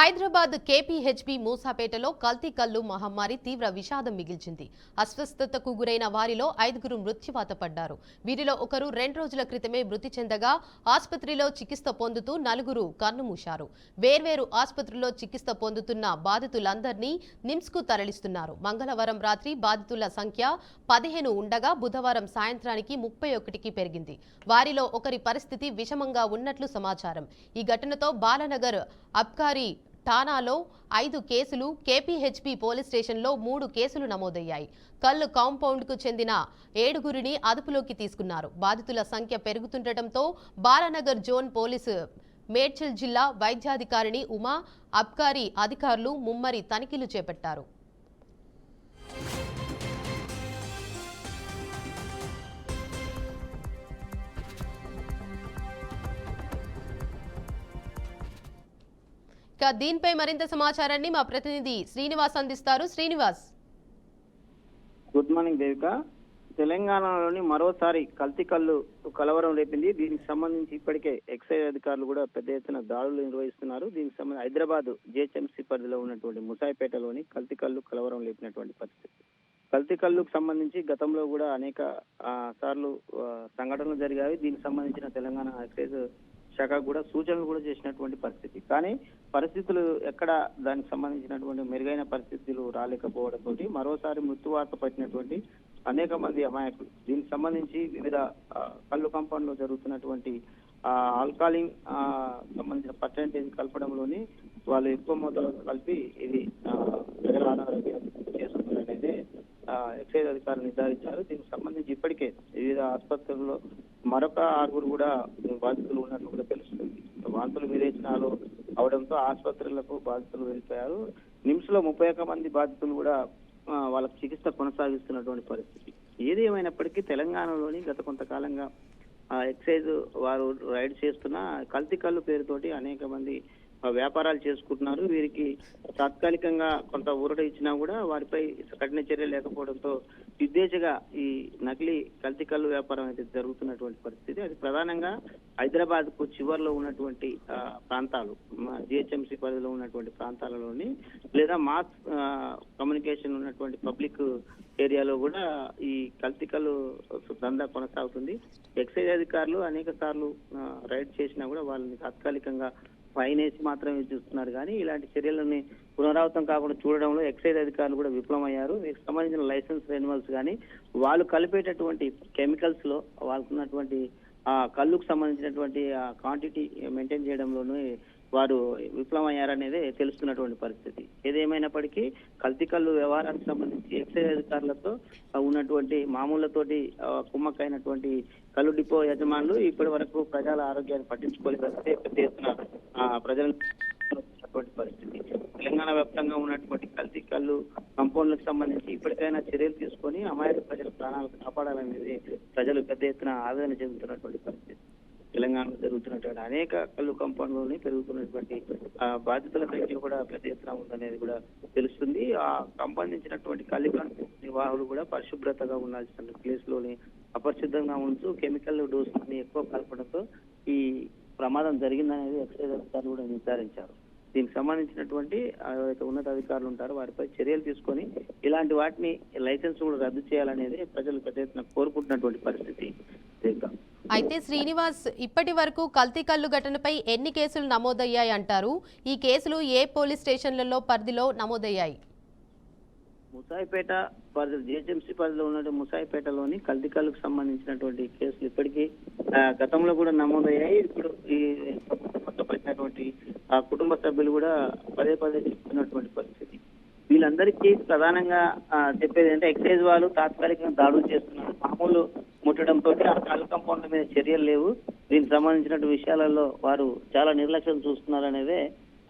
Hyderabad KPHB మూసాపేటలో కల్తీ కల్లు మహమ్మారి తీవ్ర విషాదం మిగిల్చింది. అస్వస్థతకు గురైన వారిలో 5గురు మృత్యువాత పడ్డారు. వీరిలో ఒకరు 2 రోజుల క్రితమే మృతి చెందగా ఆసుపత్రిలో చికిత్స పొందుతూ 4గురు కన్నుమూశారు. వేర్వేరు ఆసుపత్రుల్లో చికిత్స పొందుతున్న బాధితులందరినీ నిమ్స్కు తరలిస్తున్నారు. మంగళవారం రాత్రి బాధితుల సంఖ్య 15 ఉండగా బుధవారం సాయంత్రానికి 31కి పెరిగింది. వారిలో ఒకరి పరిస్థితి విషమంగా ఉన్నట్లు సమాచారం. ఈ ఘటనతో బాలనగర్ అబ్కారీ ఠాణాలో 5 కేసులు, కేపీహెచ్బీ పోలీస్ స్టేషన్లో 3 కేసులు నమోదయ్యాయి. కల్లు కాంపౌండ్కు చెందిన 7గురిని అదుపులోకి తీసుకున్నారు. బాధితుల సంఖ్య పెరుగుతుండటంతో బాలనగర్ జోన్ పోలీసు మేడ్చల్ జిల్లా వైద్యాధికారిణి ఉమా, అబ్కారీ అధికారులు ముమ్మరి తనిఖీలు చేపట్టారు. దీనిపై మరింత సమాచారాన్ని మా ప్రతినిధి శ్రీనివాస్ అందిస్తారు. Srinivas, good morning Devika. తెలంగాణలోని మరోసారి కల్తీ కల్లు కలవరం రేపింది. దీనికి సంబంధించి ఇప్పటికే ఎక్సైజ్ అధికారులు కూడా పెద్ద ఎత్తున దాడులు నిర్వహిస్తున్నారు. దీనికి సంబంధించి హైదరాబాద్ జిహెచ్ఎంసీ పరిధిలో ఉన్నటువంటి ముసాయిపేటలోని కల్తీ కల్లు కలవరం లేపినటువంటి పరిస్థితి. కల్తీ కల్లుకు సంబంధించి గతంలో కూడా అనేక సార్లు సంఘటనలు జరిగాయి. దీనికి సంబంధించిన తెలంగాణ ఎక్సైజ్ శాఖ కూడా సూచనలు కూడా చేసినటువంటి పరిస్థితి. కానీ పరిస్థితులు ఎక్కడ దానికి సంబంధించినటువంటి మెరుగైన పరిస్థితులు రాలేకపోవడంతో మరోసారి మృత్యువార్త పట్టినటువంటి అనేక మంది అమాయకులు. దీనికి సంబంధించి వివిధ కళ్ళు కాంపౌండ్ లో జరుగుతున్నటువంటి ఆల్కహాలిన్ సంబంధించిన పర్సెంటేజ్ కలపడంలోని వాళ్ళు ఎక్కువ మొత్తంలో కలిపి ఇది ప్రజల అనారోగ్యం చేస్తున్నారనేది ఎక్సైజ్ అధికారులు నిర్ధారించారు. దీనికి సంబంధించి ఇప్పటికే వివిధ ఆసుపత్రుల్లో మరొక 6గురు కూడా బాధితులు ఉన్నట్లు కూడా తెలుస్తుంది. వాంతులు విరేచనాలు అవడంతో ఆసుపత్రులకు బాధితులు వెళ్ళిపోయారు. నిమ్స్ లో 31 మంది బాధితులు కూడా వాళ్ళకు చికిత్స కొనసాగిస్తున్నటువంటి పరిస్థితి. ఏది ఏమైనప్పటికీ తెలంగాణలోని గత కొంతకాలంగా ఎక్సైజ్ వారు రైడ్ చేస్తున్న కల్తీ కల్లు పేరుతోటి అనేక మంది వ్యాపారాలు చేసుకుంటున్నారు. వీరికి తాత్కాలికంగా కొంత ఊరట ఇచ్చినా కూడా వారిపై కఠిన చర్య లేకపోవడంతో విద్వేషగా ఈ నకిలీ కల్తీ కల్లు వ్యాపారం అయితే జరుగుతున్నటువంటి పరిస్థితి. అది ప్రధానంగా హైదరాబాద్ కు చివర్లో ఉన్నటువంటి ప్రాంతాలు, జిహెచ్ఎంసీ పరిధిలో ఉన్నటువంటి ప్రాంతాలలోని లేదా మాస్ కమ్యూనికేషన్ ఉన్నటువంటి పబ్లిక్ ఏరియాలో కూడా ఈ కల్తీ కల్లు దందా కొనసాగుతుంది. ఎక్సైజ్ అధికారులు అనేక సార్లు రైడ్ చేసినా కూడా వాళ్ళని తాత్కాలికంగా ఫైన్ వేసి మాత్రమే చూస్తున్నారు. కానీ ఇలాంటి చర్యలని పునరావృతం కాకుండా చూడడంలో ఎక్సైజ్ అధికారులు కూడా విఫలమయ్యారు. వీరికి సంబంధించిన లైసెన్స్ రెన్యువల్స్ కానీ వాళ్ళు కలిపేటటువంటి కెమికల్స్ లో వాళ్ళకున్నటువంటి కళ్ళుకు సంబంధించినటువంటి క్వాంటిటీ మెయింటైన్ చేయడంలోనూ వారు విఫలమయ్యారనేదే తెలుస్తున్నటువంటి పరిస్థితి. ఏదేమైనప్పటికీ కల్తీ కల్లు వ్యవహారానికి సంబంధించి ఎక్సైజ్ అధికారులతో ఉన్నటువంటి మామూలతోటి కుమ్మక్కైనటువంటి కల్లు డిపో యజమానులు ఇప్పటి వరకు ప్రజల ఆరోగ్యాన్ని పట్టించుకోలేదంటే పెద్ద ఎత్తున ప్రజలకు పరిస్థితి. తెలంగాణ వ్యాప్తంగా ఉన్నటువంటి కల్తీ కల్లు కంపౌండ్లకు సంబంధించి ఇప్పటికైనా చర్యలు తీసుకొని అమాయక ప్రజల ప్రాణాలను కాపాడాలనేది ప్రజలు పెద్ద ఎత్తున ఆవేదన చెందుతున్నటువంటి పరిస్థితి. తెలంగాణలో జరుగుతున్నటువంటి అనేక కల్లు కాంపౌండ్లోని పెరుగుతున్నటువంటి బాధితుల సంఖ్య కూడా పెద్ద ఎత్తున ఉందనేది కూడా తెలుస్తుంది. ఆ సంబంధించినటువంటి కల్లు నిర్వాహకులు కూడా పరిశుభ్రతగా ఉండాల్సిన ప్లేస్ లోని అపరిశుద్ధంగా ఉంటూ కెమికల్ డోసులని ఎక్కువ కలపడంతో ఈ ప్రమాదం జరిగిందనేది ఎక్సైజ్ అధికారులు కూడా నిర్ధారించారు. దీనికి సంబంధించినటువంటి ఎవరైతే ఉన్నతాధికారులు ఉంటారో వారిపై చర్యలు తీసుకొని ఇలాంటి వాటిని లైసెన్స్ కూడా రద్దు చేయాలనేది ప్రజలు పెద్ద ఎత్తున కోరుకుంటున్నటువంటి పరిస్థితి. అయితే శ్రీనివాస్, ఇప్పటి వరకు కల్తీ కల్లు ఘటనపై ఎన్ని కేసులు నమోదయ్యాయి అంటారు? ఈ కేసులు ఏ పోలీస్ స్టేషన్లలో పరిధిలో నమోదయ్యాయి? ముసాయిపేట పరిధి, జిహెచ్ఎంసీ పరిధిలో ఉన్న ముసాయిపేటలోని కల్తీ కల్లుకు సంబంధించినటువంటి కేసులు ఇప్పటికీ గతంలో కూడా నమోదయ్యాయి. ఇప్పుడు ఈ పట్టినటువంటి కుటుంబ సభ్యులు కూడా పదే చెప్తున్నటువంటి పరిస్థితి. వీళ్ళందరికీ ప్రధానంగా చెప్పేది అంటే ఎక్సైజ్ వాళ్ళు తాత్కాలికంగా దాడులు చేస్తున్నారు. మామూలు ముట్టడంతో ఆ కల్లు కాంపౌండ్ల మీద చర్యలు లేవు. దీనికి సంబంధించినటువంటి విషయాలలో వారు చాలా నిర్లక్ష్యం చూస్తున్నారు అనేదే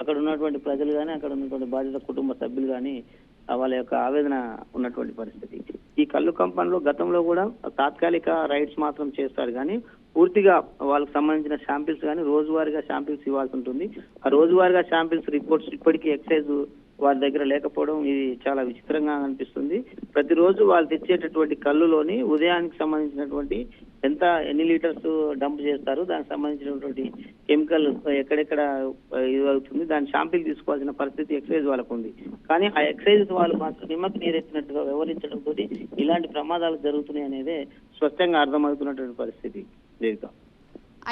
అక్కడ ఉన్నటువంటి ప్రజలు కానీ అక్కడ ఉన్నటువంటి బాధిత కుటుంబ సభ్యులు కానీ వాళ్ళ యొక్క ఆవేదన ఉన్నటువంటి పరిస్థితి. ఈ కల్లు కాంపౌండ్ లో గతంలో కూడా తాత్కాలిక రైడ్స్ మాత్రం చేస్తారు కానీ పూర్తిగా వాళ్ళకి సంబంధించిన శాంపిల్స్ కానీ రోజువారీగా శాంపిల్స్ ఇవ్వాల్సి ఉంటుంది. ఆ రోజువారీగా శాంపిల్స్ రిపోర్ట్స్ ఇప్పటికీ ఎక్సైజ్ వారి దగ్గర లేకపోవడం ఇది చాలా విచిత్రంగా అనిపిస్తుంది. ప్రతిరోజు వాళ్ళు తెచ్చేటటువంటి కళ్ళులోని ఉదయానికి సంబంధించినటువంటి ఎన్ని లీటర్స్ డంప్ చేస్తారు, దానికి సంబంధించినటువంటి కెమికల్ ఎక్కడెక్కడ ఇది అవుతుంది, దాని శాంపిల్ తీసుకోవాల్సిన పరిస్థితి ఎక్సైజ్ వాళ్ళకు ఉంది. కానీ ఆ ఎక్సైజ్ వాళ్ళు మాత్రం నిమ్మకి నీరెత్తినట్టుగా వ్యవహరించడంతో ఇలాంటి ప్రమాదాలు జరుగుతున్నాయి అనేది స్పష్టంగా అర్థమవుతున్నటువంటి పరిస్థితి దేవిక.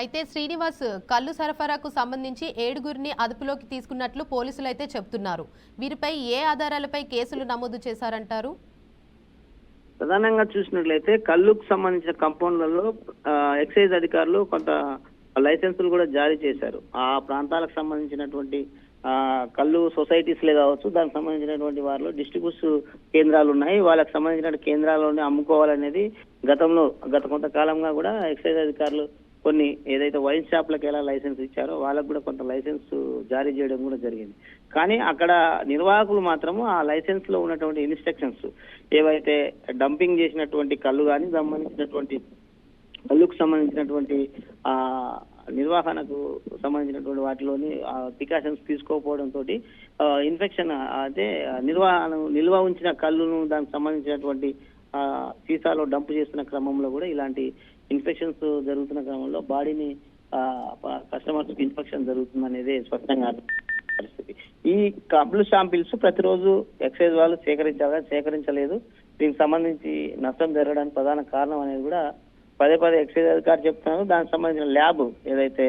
అయితే శ్రీనివాస్, కల్లు సరఫరాకు సంబంధించి 7గురిని అదుపులోకి తీసుకున్నట్లు పోలీసులు అయితే చెప్తున్నారు. వీరిపై ఏ ఆధారాలపై కేసులు నమోదు చేశారంటారు? ప్రధానంగా చూసినట్లయితే కల్లుకు సంబంధించిన కంపౌండ్లలో ఎక్సైజ్ అధికారులు కొంత లైసెన్సులు కూడా జారీ చేశారు. ఆ ప్రాంతాలకు సంబంధించినటువంటి కల్లు సొసైటీస్లే కావచ్చు, దానికి సంబంధించినటువంటి వారిలో డిస్ట్రిబ్యూషన్ కేంద్రాలు ఉన్నాయి. వాళ్ళకి సంబంధించిన కేంద్రాల్లోనే అమ్ముకోవాలనేది గత కొంతకాలంగా కూడా ఎక్సైజ్ అధికారులు కొన్ని ఏదైతే వైన్ షాప్లకు ఎలా లైసెన్స్ ఇచ్చారో వాళ్ళకు కూడా కొంత లైసెన్స్ జారీ చేయడం కూడా జరిగింది. కానీ అక్కడ నిర్వాహకులు మాత్రము ఆ లైసెన్స్ లో ఉన్నటువంటి ఇన్స్ట్రక్షన్స్ ఏవైతే డంపింగ్ చేసినటువంటి కళ్ళు కానీ సంబంధించినటువంటి కళ్ళుకు సంబంధించినటువంటి నిర్వహణకు సంబంధించినటువంటి వాటిలోని ప్రికాషన్స్ తీసుకోకపోవడంతో ఇన్ఫెక్షన్ అంటే నిల్వ ఉంచిన కళ్ళును దానికి సంబంధించినటువంటి సీసాలో డంప్ చేస్తున్న క్రమంలో కూడా ఇలాంటి ఇన్ఫెక్షన్స్ జరుగుతున్న క్రమంలో బాడీని కస్టమర్స్ ఇన్ఫెక్షన్ జరుగుతుంది అనేది స్పష్టంగా పరిస్థితి. ఈ కబ్లు శాంపిల్స్ ప్రతిరోజు ఎక్సైజ్ వాళ్ళు సేకరించలేదు. దీనికి సంబంధించి నష్టం జరగడానికి ప్రధాన కారణం అనేది కూడా పదే ఎక్సైజ్ అధికారి చెప్తున్నారు. దానికి సంబంధించిన ల్యాబ్ ఏదైతే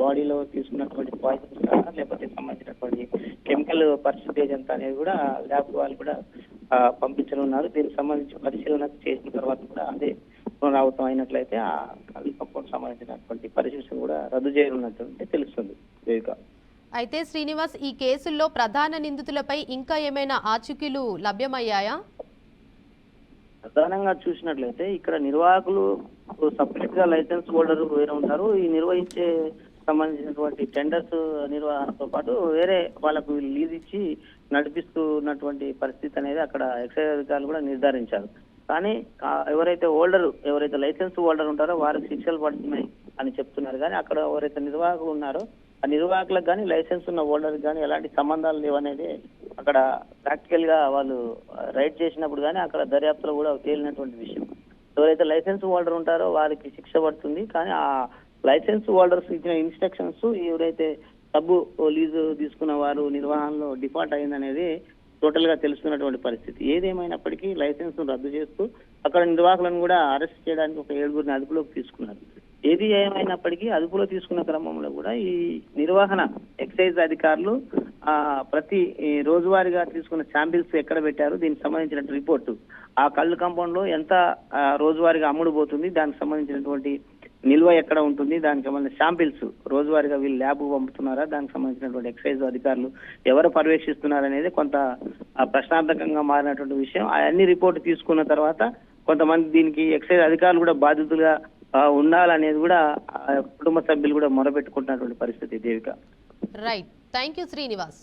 బాడీలో తీసుకున్నటువంటి పాయిజన్స్ కానీ లేకపోతే సంబంధించినటువంటి కెమికల్ పర్సంటేజ్ ఎంత అనేది కూడా ల్యాబ్ వాళ్ళు కూడా పంపించనున్నారు. దీనికి సంబంధించి పరిశీలన చేసిన తర్వాత కూడా అదే పునరావృతం అయినట్లయితే ఆ కళ్ళు కంపౌండ్ సంబంధించినటువంటి పరిశీలన కూడా రద్దు చేయనున్నట్టు తెలుస్తుంది దేవిక. అయితే శ్రీనివాస్, ఈ కేసుల్లో ప్రధాన నిందితులపై ఇంకా ఏమైనా ఆచూకీలు లభ్యమయ్యాయా? ప్రధానంగా చూసినట్లయితే ఇక్కడ నిర్వాహకులు సపరేట్ గా లైసెన్స్ హోల్డర్ వేరే ఉంటారు. ఈ నిర్వహించే సంబంధించినటువంటి టెండర్స్ నిర్వహణతో పాటు వేరే వాళ్ళకు లీజ్ ఇచ్చి నడిపిస్తున్నటువంటి పరిస్థితి అనేది అక్కడ ఎక్సైజ్ అధికారులు కూడా నిర్ధారించారు. కానీ ఎవరైతే లైసెన్స్ హోల్డర్ ఉంటారో వారికి శిక్షలు పడుతున్నాయి అని చెప్తున్నారు. కానీ అక్కడ ఎవరైతే నిర్వాహకులు ఉన్నారో ఆ నిర్వాహకులకు కానీ లైసెన్స్ ఉన్న హోల్డర్కి కానీ ఎలాంటి సంబంధాలు లేవనేది అక్కడ ప్రాక్టికల్ గా వాళ్ళు రైడ్ చేసినప్పుడు కానీ అక్కడ దర్యాప్తులో కూడా తేలినటువంటి విషయం. ఎవరైతే లైసెన్స్ హోల్డర్ ఉంటారో వారికి శిక్ష పడుతుంది. కానీ ఆ లైసెన్స్ హోల్డర్స్ ఇచ్చిన ఇన్స్ట్రక్షన్స్ ఎవరైతే సబ్బు లీజు తీసుకున్న వారు నిర్వహణలో డిఫాల్ట్ అయిందనేది టోటల్ గా తెలుస్తున్నటువంటి పరిస్థితి. ఏదేమైనప్పటికీ లైసెన్స్ ను రద్దు చేస్తూ అక్కడ నిర్వాహకులను కూడా అరెస్ట్ చేయడానికి ఒక 7గురిని అదుపులోకి తీసుకున్నారు. ఏది ఏమైనప్పటికీ అదుపులో తీసుకున్న క్రమంలో కూడా ఈ నిర్వహణ ఎక్సైజ్ అధికారులు ప్రతి రోజువారీగా తీసుకున్న శాంపిల్స్ ఎక్కడ పెట్టారు, దీనికి సంబంధించిన రిపోర్టు, ఆ కళ్ళు కాంపౌండ్ లో ఎంత రోజువారీగా అమ్ముడు పోతుంది, దానికి సంబంధించినటువంటి నిల్వ ఎక్కడ ఉంటుంది, దానికి సంబంధించిన శాంపిల్స్ రోజువారీగా వీళ్ళు ల్యాబ్ పంపుతున్నారా, దానికి సంబంధించినటువంటి ఎక్సైజ్ అధికారులు ఎవరు పర్యవేక్షిస్తున్నారు అనేది కొంత ప్రశ్నార్థకంగా మారినటువంటి విషయం. అవన్నీ రిపోర్టు తీసుకున్న తర్వాత కొంతమంది దీనికి ఎక్సైజ్ అధికారులు కూడా బాధితులుగా ఉండాలనేది కూడా కుటుంబ సభ్యులు కూడా మొరపెట్టుకుంటున్నటువంటి పరిస్థితి Devika. Right, thank you Srinivas.